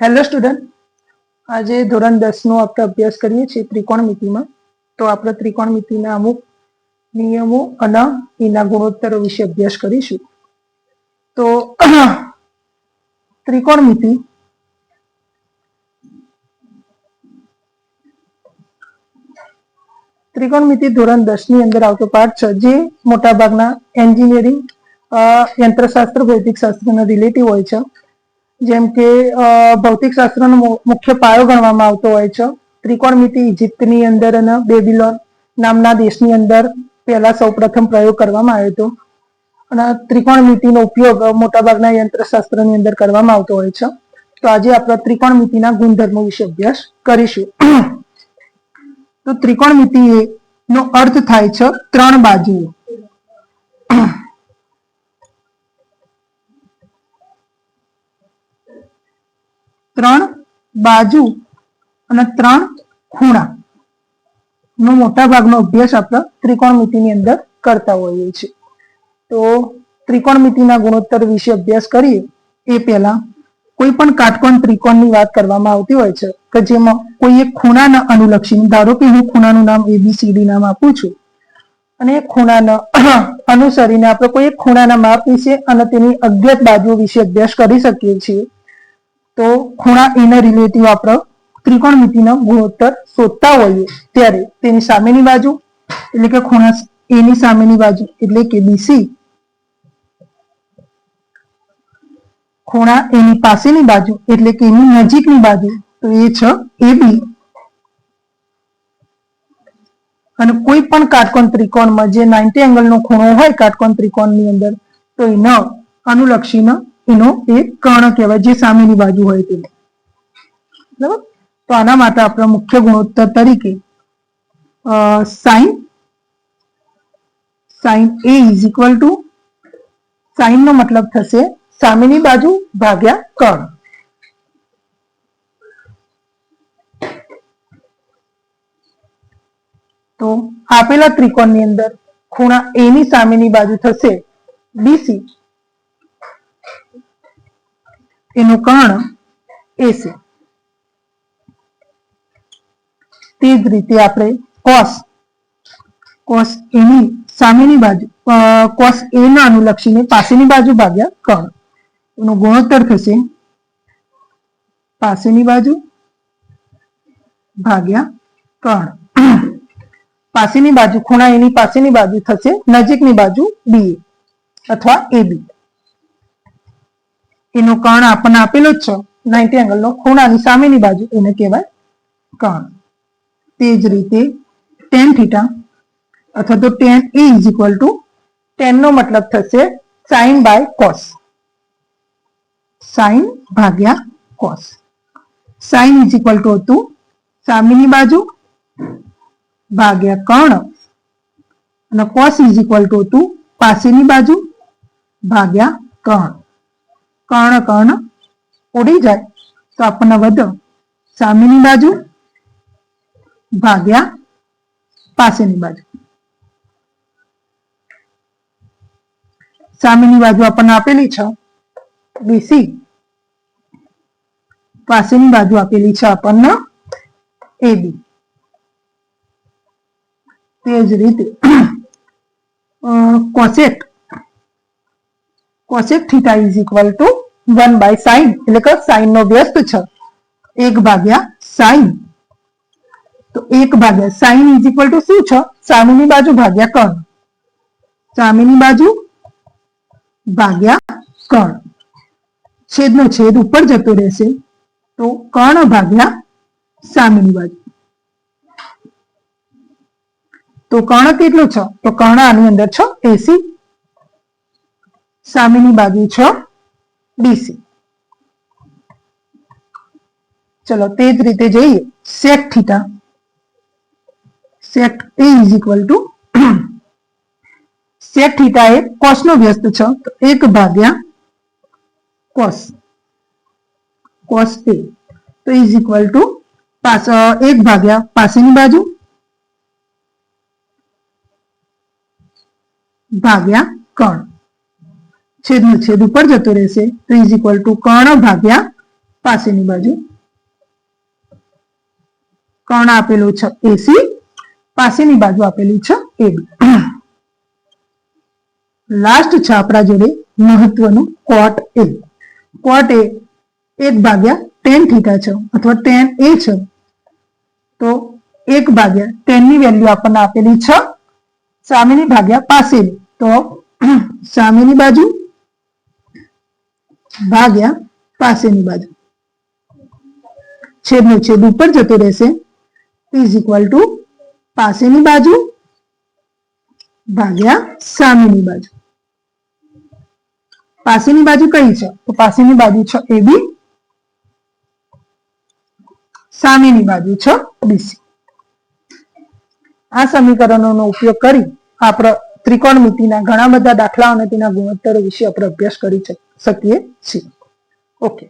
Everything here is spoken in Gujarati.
હેલો સ્ટુડન્ટ, આજે ધોરણ 10 નો આપણે અભ્યાસ કરીએ છીએ ત્રિકોણમિતિમાં. તો આપણે ત્રિકોણમિતિના અમુક નિયમો અને એના ગુણોત્તરો વિશે અભ્યાસ કરીશું. તો ત્રિકોણમિતિ ત્રિકોણમિતિ ધોરણ 10 ની અંદર આવતો પાઠ છે, જે મોટાભાગના એન્જિનિયરિંગ, યંત્રશાસ્ત્ર, ભૌતિક શાસ્ત્રના રિલેટિવ હોય છે. જેમ કે ભૌતિક શાસ્ત્રનો મુખ્ય પાયો ગણવામાં આવતો હોય છે. ત્રિકોણમિતિ ઇજિપ્તની અંદર અને બેબીલોન નામના દેશની અંદર પહેલા સૌપ્રથમ પ્રયોગ કરવામાં આવ્યો હતો. અને ત્રિકોણમિતિનો ઉપયોગ મોટાભાગના યંત્રશાસ્ત્રની અંદર કરવામાં આવતો હોય છે. તો આજે આપણે ત્રિકોણમિતિના ગુણધર્મો વિશે અભ્યાસ કરીશું. તો ત્રિકોણમિતિ નો અર્થ થાય છે ત્રણ બાજુઓ. ત્રણ બાજુ અને ત્રણ ખૂણા નો મોટા ભાગનો અભ્યાસ આપણે ત્રિકોણમિતિની અંદર કરતા હોઈએ છીએ. તો ત્રિકોણમિતિના ગુણોત્તર વિશે અભ્યાસ કરીએ એ પહેલા કોઈ પણ કાટકોણ ત્રિકોણની વાત કરવામાં આવતી હોય છે કે જેમાં કોઈ એક ખૂણાના અનુલક્ષીને, ધારો કે હું ખૂણાનું નામ ABCD નામ આપું છું અને એ ખૂણાના અનુસરીને આપણે કોઈ એક ખૂણાના માપ વિશે અને તેની અજ્ઞાત બાજુઓ વિશે અભ્યાસ કરી શકીએ છીએ. તો ખૂણા એના રિલેટિવ આપણે ત્રિકોણમિતિનો ગુણોત્તર શોધતા હોઈએ ત્યારે તેની સામેની બાજુ એટલે કે ખૂણા એની સામેની બાજુ એટલે કે BC, ખૂણા એની પાસેની બાજુ એટલે કે એની નજીકની બાજુ તો એ છે AB, અને કોઈ પણ કાટકોણ ત્રિકોણમાં જે 90 એંગલનો ખૂણો હોય કાટકોણ ત્રિકોણની અંદર, તો એનો અનુલક્ષીને એનો એક કર્ણ કહેવાય, જે સામેની બાજુ હોય તે. બરાબર. તો આના માટે આપણે મુખ્ય ગુણોત્તર તરીકે sine A is equal to, sine નો મતલબ થશે સામેની બાજુ ભાગ્યા કર્ણ. તો આપેલા ત્રિકોણની અંદર ખૂણા A ની સામેની બાજુ થશે BC, એનું કર્ણ AC. તે જ રીતે આપણે cos એની સામેની બાજુ, cos A ના અનુલક્ષીને પાસેની બાજુ ભાગ્યા કર્ણ, એનો ગુણોત્તર થશે પાસેની બાજુ ભાગ્યા કર્ણ. પાસેની બાજુ, ખૂણા એની પાસેની બાજુ થશે નજીકની બાજુ BA અથવા AB. એનો કર્ણ આપણને આપેલો જ છે 90 એંગલનો, ખૂણાની સામેની બાજુ એને કહેવાય કર્ણ. તે જ રીતે tan થીટા અથવા તો tan A is equal two, tan નો મતલબ થશે sin બાય cos, sin ભાગ્યા cos. sin is equal two હતું સામેની બાજુ ભાગ્યા કર્ણ, અને cos ઇઝ ઇક્વલ ટુ હતું પાસેની બાજુ ભાગ્યા કર્ણ. કર્ણ કર્ણ ઉડી જાય તો આપણને વધે સામેની બાજુ ભાગ્યા પાસેની બાજુ. સામેની બાજુ આપણને આપેલી છે BC, પાસેની બાજુ આપેલી છે આપણને AB. તે જ રીતે cosec theta is equal to 1 by sine, એટલે કે સાઇન નો વ્યસ્ત છે 1 ભાગ્યા સાઇન. તો 1 ભાગ્યા સાઇન ઇઝ ઇક્વલ ટુ શું છે? સામેની બાજુ ભાગ્યા કર્ણ, સામેની બાજુ ભાગ્યા કર્ણ. છેદનો છેદ ઉપર જતો રહેશે તો કર્ણ ભાગ્યા સામેની બાજુ. તો કર્ણ કેટલો છે? તો કર્ણ આની અંદર છે AC, સામેની બાજુ છે BC. ચલો તે જ રીતે જોઈએ sec theta, sec A is equal two, sec theta A cos નો વ્યસ્ત છે તો 1 ભાગ્યા cos, cos A તો ઇઝ ઇક્વલ ટુ 1 ભાગ્યા પાસેની બાજુ ભાગ્યા કર્ણ. છેદનો છેદ ઉપર જતો રહેશે તો ઇઝ ઇક્વલ ટુ કર્ણ ભાગ્યા પાસેની બાજુ. કર્ણ આપેલું છે એસી, પાસેની બાજુ આપેલી છે એબી. લાસ્ટ છે આપણા જોડે મહત્વનું કોટ એ. કોટ એ 1/tan થીટા છે અથવા tan એ છે, તો 1/tan ની વેલ્યુ આપણને આપેલી છે સામેની ભાગ્યા પાસેની. તો સામેની બાજુ ભાગ્યા પાસેની બાજુ, છેદનો છેદ ઉપર જતો રહેશે, ઇઝ ઇક્વલ ટુ પાસેની બાજુ ભાગ્યા સામેની બાજુ. પાસેની બાજુ કઈ છે? તો પાસેની બાજુ છે એબી, સામેની બાજુ છે બીસી. આ સમીકરણોનો ઉપયોગ કરી આપણે ત્રિકોણમિતિના ઘણા બધા દાખલાઓ અને તેના ગુણોત્તરો વિશે આપણે અભ્યાસ કરી શકીએ છીએ. ઓકે.